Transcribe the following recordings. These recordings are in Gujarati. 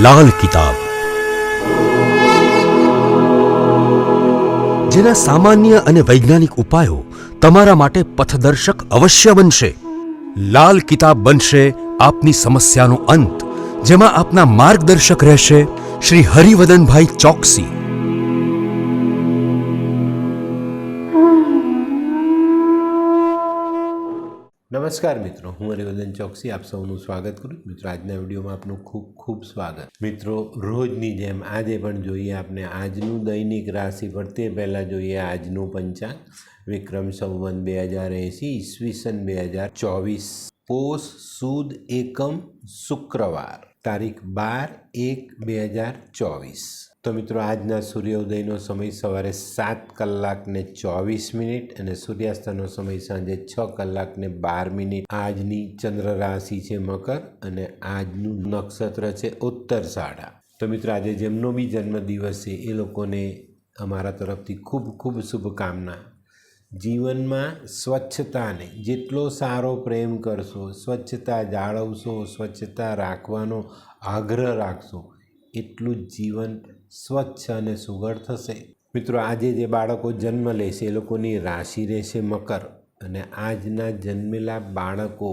લાલ કિતાબ, જેના સામાન્ય અને વૈજ્ઞાનિક ઉપાયો તમારા માટે પથદર્શક અવશ્ય બનશે. લાલ કિતાબ બનશે આપની સમસ્યાનો અંત, જેમાં આપના માર્ગદર્શક રહેશે શ્રી હરિવદનભાઈ ચોકસી. નમસ્કાર મિત્રો, હું હરિવર્ધન ચોકસી આપ સૌનું સ્વાગત કરું. મિત્રો, આજના વિડીયોમાં આપનું ખૂબ ખૂબ સ્વાગત. મિત્રો, રોજની જેમ આજે પણ જોઈએ આપણે આજનું દૈનિક રાશિફળ. તે પહેલાં જોઈએ આજનું પંચાંગ. વિક્રમ સંવત 2080 ઈસવીસન 2024 પોષ સુદ એકમ શુક્રવાર, તારીખ 12/1/2024. તો મિત્રો, આજના સૂર્યોદયનો સમય સવારે 7:24 અને સૂર્યાસ્તનો સમય સાંજે 6:12. આજની ચંદ્ર રાશિ છે મકર અને આજનું નક્ષત્ર છે ઉત્તરસાડા. તો મિત્રો, આજે જેમનો બી જન્મદિવસ છે એ લોકોને અમારા તરફથી ખૂબ ખૂબ શુભકામના. જીવનમાં સ્વચ્છતાને જેટલો સારો પ્રેમ કરશો, સ્વચ્છતા જાળવશો, સ્વચ્છતા રાખવાનો આગ્રહ રાખશો, એટલું જ જીવન સ્વચ્છ અને સુઘડ થશે. મિત્રો, આજે જે બાળકો જન્મ લેશે એ લોકોની રાશિ રહેશે મકર અને આજના જન્મેલા બાળકો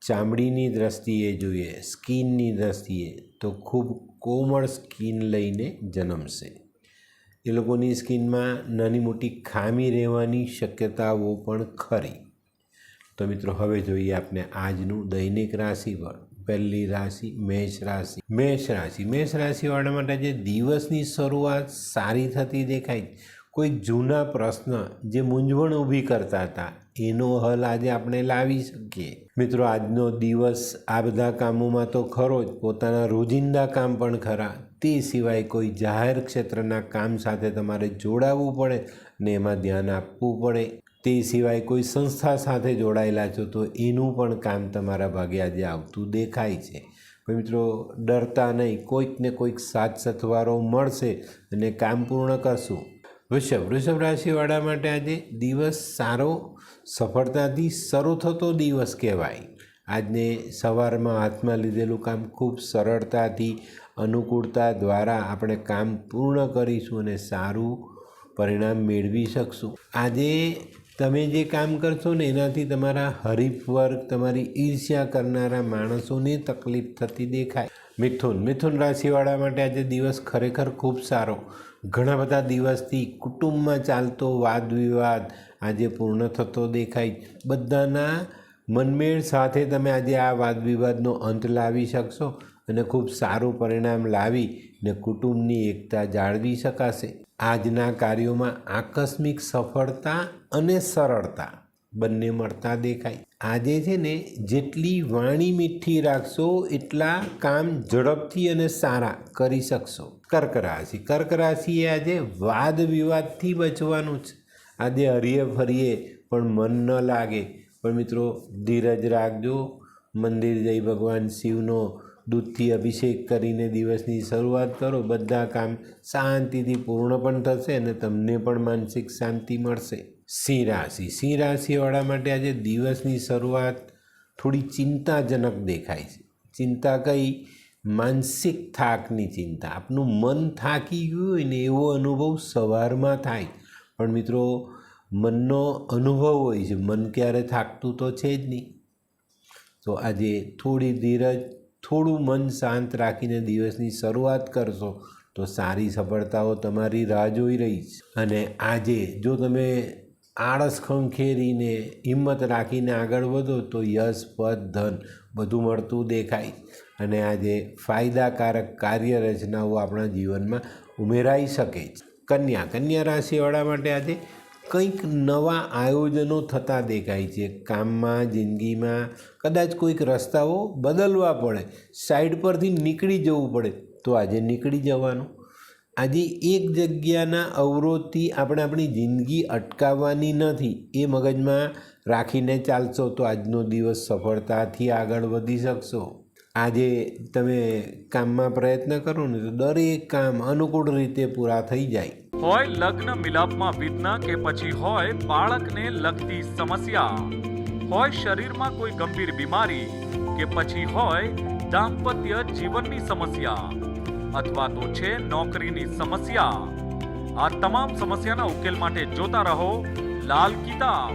ચામડીની દ્રષ્ટિએ જોઈએ, સ્કિનની દ્રષ્ટિએ તો ખૂબ કોમળ સ્કિન લઈને જન્મશે. એ લોકોની સ્કિનમાં નાની મોટી ખામી રહેવાની શક્યતાઓ પણ ખરી. તો મિત્રો, હવે જોઈએ આપણે આજનું દૈનિક રાશિફળ. પહેલી રાશિ મેષ રાશિ. મેષ રાશિવાળા માટે જે દિવસની શરૂઆત સારી થતી દેખાય. કોઈ જૂના પ્રશ્ન જે મૂંઝવણ ઊભી કરતા હતા એનો હલ આજે આપણે લાવી શકીએ. મિત્રો, આજનો દિવસ આ બધા કામોમાં તો ખરો જ, પોતાના રોજિંદા કામ પણ ખરા. તે સિવાય કોઈ જાહેર ક્ષેત્રના કામ સાથે તમારે જોડાવવું પડે ને એમાં ધ્યાન આપવું પડે. તે સિવાય કોઈ સંસ્થા સાથે જોડાયેલા છો તો એનું પણ કામ તમારા ભાગે આજે આવતું દેખાય છે. પણ મિત્રો, ડરતા નહીં, કોઈક ને કોઈક સાથ સથવારો મળશે અને કામ પૂર્ણ કરશું. વૃષભ રાશિવાળા માટે આજે દિવસ સારો, સફળતાથી શરૂ થતો દિવસ કહેવાય. આજને સવારમાં હાથમાં લીધેલું કામ ખૂબ સરળતાથી, અનુકૂળતા દ્વારા આપણે કામ પૂર્ણ કરીશું અને સારું પરિણામ મેળવી શકશું. આજે તમે જે કામ કરશો ને એનાથી તમારા હરીફ વર્ગ, તમારી ઈર્ષ્યા કરનારા માણસોને તકલીફ થતી દેખાય. મિથુન રાશિવાળા માટે આજે દિવસ ખરેખર ખૂબ સારો. ઘણા બધા દિવસથી કુટુંબમાં ચાલતો વાદ વિવાદ આજે પૂર્ણ થતો દેખાય. બધાના મનમેળ સાથે તમે આજે આ વાદ વિવાદનો અંત લાવી શકશો અને ખૂબ સારું પરિણામ લાવી ને કુટુંબની એકતા જાળવી શકાશે. આજના કાર્યોમાં આકસ્મિક સફળતા અને સરળતા બંને મળતા દેખાય. આજે છે ને, જેટલી વાણી મીઠી રાખશો એટલા કામ ઝડપથી અને સારા કરી શકશો. કર્ક રાશિએ આજે વાદ વિવાદથી બચવાનું છે. આજે હરીએ ફરીએ પણ મન ન લાગે. પણ મિત્રો, ધીરજ રાખજો. મંદિર જઈ ભગવાન શિવનો દૂધથી અભિષેક કરીને દિવસની શરૂઆત કરો. બધા કામ શાંતિથી પૂર્ણ પણ થશે અને તમને પણ માનસિક શાંતિ મળશે. સિંહ રાશિવાળા માટે આજે દિવસની શરૂઆત થોડી ચિંતાજનક દેખાય છે. ચિંતા કઈ? માનસિક થાકની ચિંતા. આપનું મન થાકી ગયું હોય ને એવો અનુભવ સવારમાં થાય. પણ મિત્રો, મનનો અનુભવ હોય છે, મન ક્યારે થાકતું તો છે જ નહીં. તો આજે થોડી ધીરજ, થોડું મન શાંત રાખીને દિવસની શરૂઆત કરશો તો સારી સફળતાઓ તમારી રાહ જોઈ રહી છે. અને આજે જો તમે આળસ ખંખેરીને હિંમત રાખીને આગળ વધો તો યશ, પદ, ધન બધું મળતું દેખાય. અને આજે ફાયદાકારક કાર્ય રચનાઓ આપણા જીવનમાં ઉમેરાઈ શકે છે. કન્યા રાશિવાળા માટે આજે કંઈક નવા આયોજનો થતા દેખાય છે. કામમાં, જિંદગીમાં કદાચ કોઈક રસ્તાઓ બદલવા પડે, સાઈડ પરથી નીકળી જવું પડે તો આજે નીકળી જવાનું. આજે એક જગ્યાના અવરોધથી આપણે આપણી જિંદગી અટકાવવાની નથી. એ મગજમાં રાખીને ચાલશો તો આજનો દિવસ સફળતાથી આગળ વધી શકશો. આજે તમે કામમાં પ્રયત્ન કરો ને તો દરેક કામ અનુકૂળ રીતે પૂરા થઈ જાય. હોય લગ્ન મિલાપમાં વિઘ્ન કે પછી હોય બાળકને લગતી સમસ્યા, હોય શરીરમાં કોઈ ગંભીર બીમારી કે પછી હોય દાંપત્ય જીવનની સમસ્યા અથવા તો છે નોકરીની સમસ્યા, આ તમામ સમસ્યાના ઉકેલ માટે જોતા રહો લાલ કિતાબ.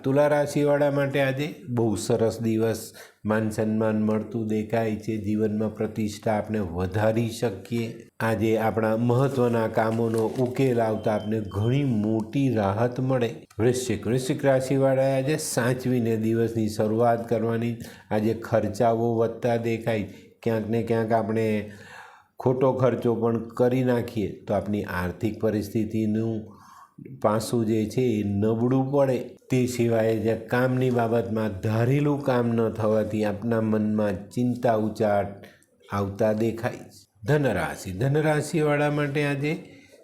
તુલા રાશિવાળા માટે આજે બહુ સરસ દિવસ. માન સન્માન મળતું દેખાય છે. જીવનમાં પ્રતિષ્ઠા આપણે વધારી શકીએ. આજે આપણા મહત્વના કામોનો ઉકેલ આવતા આપણે ઘણી મોટી રાહત મળે. વૃશ્ચિક રાશિવાળાએ આજે સાચવીને દિવસની શરૂઆત કરવાની. આજે ખર્ચાઓ વધતા દેખાય. ક્યાંક ને ક્યાંક આપણે ખોટો ખર્ચો પણ કરી નાખીએ તો આપણી આર્થિક પરિસ્થિતિનું પાસું જે છે એ નબળું પડે. તે સિવાય જે કામની બાબતમાં ધારેલું કામ ન થવાથી આપણા મનમાં ચિંતા ઉચાટ આવતા દેખાય. ધનરાશિવાળા માટે આજે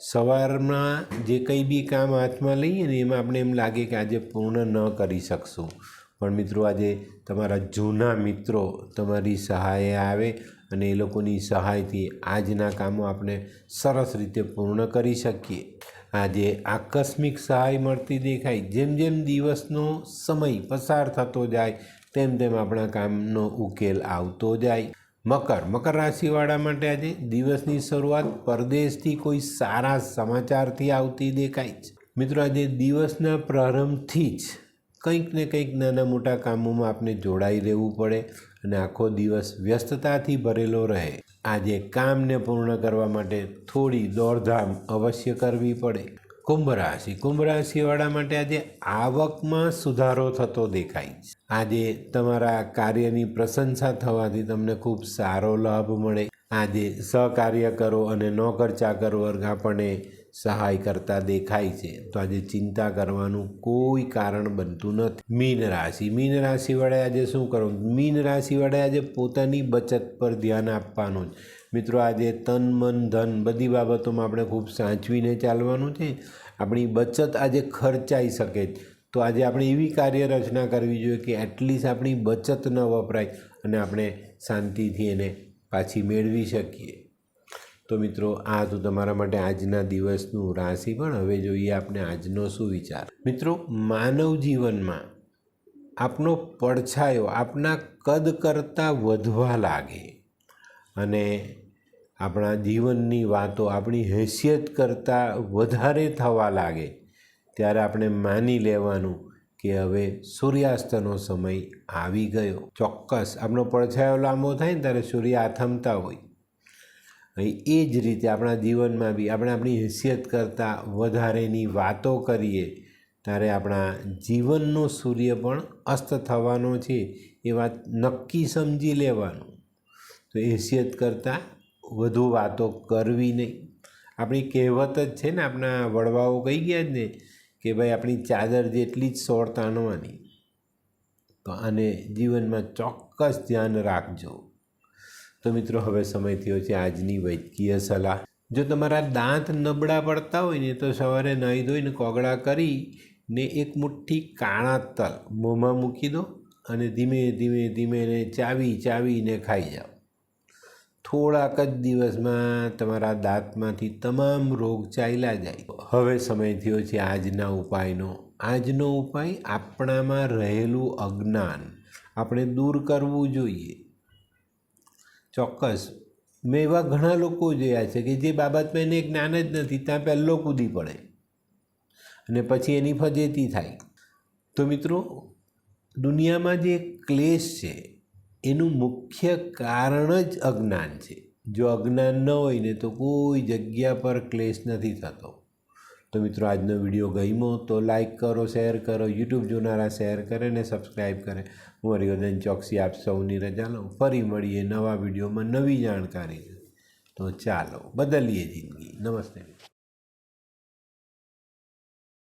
સવારમાં જે કંઈ બી કામ હાથમાં લઈએ ને એમાં આપણે એમ લાગે કે આજે પૂર્ણ ન કરી શકશું, પણ મિત્રો આજે તમારા જૂના મિત્રો તમારી સહાયે આવે અને એ લોકોની સહાયથી આજના કામો આપણે સરસ રીતે પૂર્ણ કરી શકીએ. આજે આકસ્મિક સહાય મળતી દેખાય. જેમ જેમ દિવસનો સમય પસાર થતો જાય તેમ તેમ આપણા કામનો ઉકેલ આવતો જાય. મકર રાશિવાળા માટે આજે દિવસની શરૂઆત પરદેશથી કોઈ સારા સમાચારથી આવતી દેખાય છે. મિત્રો આજે દિવસના પ્રારંભથી જ કંઈક ને કંઈક નાના મોટા કામોમાં આપણે જોડાઈ રહેવું પડે અને આખો દિવસ વ્યસ્તતાથી ભરેલો રહે. આજે કામને પૂર્ણ કરવા માટે થોડી દોડધામ અવશ્ય કરવી પડે. કુંભ રાશિવાળા માટે આજે આવકમાં સુધારો થતો દેખાય. આજે તમારા કાર્યની પ્રશંસા થવાથી તમને ખૂબ સારો લાભ મળે. આજે સહકાર્યકરો અને નોકર ચાકર વર્ગ આપણને સહાય કરતા દેખાય છે, તો આજે ચિંતા કરવાનું કોઈ કારણ બનતું નથી. મીન રાશિવાળાએ આજે શું કરવું? મીન રાશિવાળાએ આજે પોતાની બચત પર ધ્યાન આપવાનું જ. મિત્રો આજે તન મન ધન બધી બાબતોમાં આપણે ખૂબ સાચવીને ચાલવાનું છે. આપણી બચત આજે ખર્ચાઈ શકે છે, તો આજે આપણે એવી કાર્યરચના કરવી જોઈએ કે એટલીસ્ટ આપણી બચત ન વપરાય અને આપણે શાંતિથી એને પાછી મેળવી શકીએ. તો મિત્રો આ તો તમારા માટે આજના દિવસનું રાશિ. પણ હવે જોઈએ આપણે આજનો શું વિચાર. મિત્રો માનવ જીવનમાં આપનો પડછાયો આપણા કદ કરતાં વધવા લાગે અને આપણા જીવનની વાતો આપણી હેસિયત કરતાં વધારે થવા લાગે ત્યારે આપણે માની લેવાનું કે હવે સૂર્યાસ્તનો સમય આવી ગયો. ચોક્કસ આપણો પડછાયો લાંબો થાય ને ત્યારે સૂર્ય આથમતા હોય. એ જ રીતે આપણા જીવનમાં બી આપણે આપણી હેસિયત કરતાં વધારેની વાતો કરીએ ત્યારે આપણા જીવનનો સૂર્ય પણ અસ્ત થવાનો છે એ વાત નક્કી સમજી લેવાનું. તો હેસિયત કરતાં વધુ વાતો કરવી નહીં. આપણી કહેવત જ છે ને, આપણા વડવાઓ કહી ગયા જ ને કે ભાઈ આપણી ચાદર જેટલી જ સોળ તાણવાની. તો આને જીવનમાં ચોક્કસ ધ્યાન રાખજો. તો મિત્રો હવે સમય થયો છે આજની વૈદ્યકીય સલાહ. જો તમારા દાંત નબળા પડતા હોય ને તો સવારે નાહી ધોઈને કોગળા કરીને એક મુઠ્ઠી કાળા તલ મોંમાં મૂકી દો અને ધીમે ધીમે એને ચાવીને ખાઈ જાઓ. થોડાક જ દિવસમાં તમારા દાંતમાંથી તમામ રોગ ચાલ્યા જાય. હવે સમય થયો છે આજના ઉપાયનો. આજનો ઉપાય આપણામાં રહેલું અજ્ઞાન આપણે દૂર કરવું જોઈએ. ચોક્કસ મેં એવા ઘણા લોકો જોયા છે કે જે બાબતમાં એને જ્ઞાન જ નથી ત્યાં પહેલો કૂદી પડે અને પછી એની ફજેતી થાય. તો મિત્રો દુનિયામાં જે ક્લેશ છે એનું મુખ્ય કારણ જ અજ્ઞાન છે. જો અજ્ઞાન ન હોય ને તો કોઈ જગ્યા પર ક્લેશ નથી થતો. તો મિત્રો આજનો વિડીયો ગમ્યો તો લાઈક કરો, શેર કરો, યુટ્યુબ જોનારા શેર કરે ને સબસ્ક્રાઈબ કરે. હું હરિવર્ધન ચોકસી આપ સૌની રજા લઉં. ફરી મળીએ નવા વિડીયોમાં નવી જાણકારી. તો ચાલો બદલીએ જિંદગી. નમસ્તે.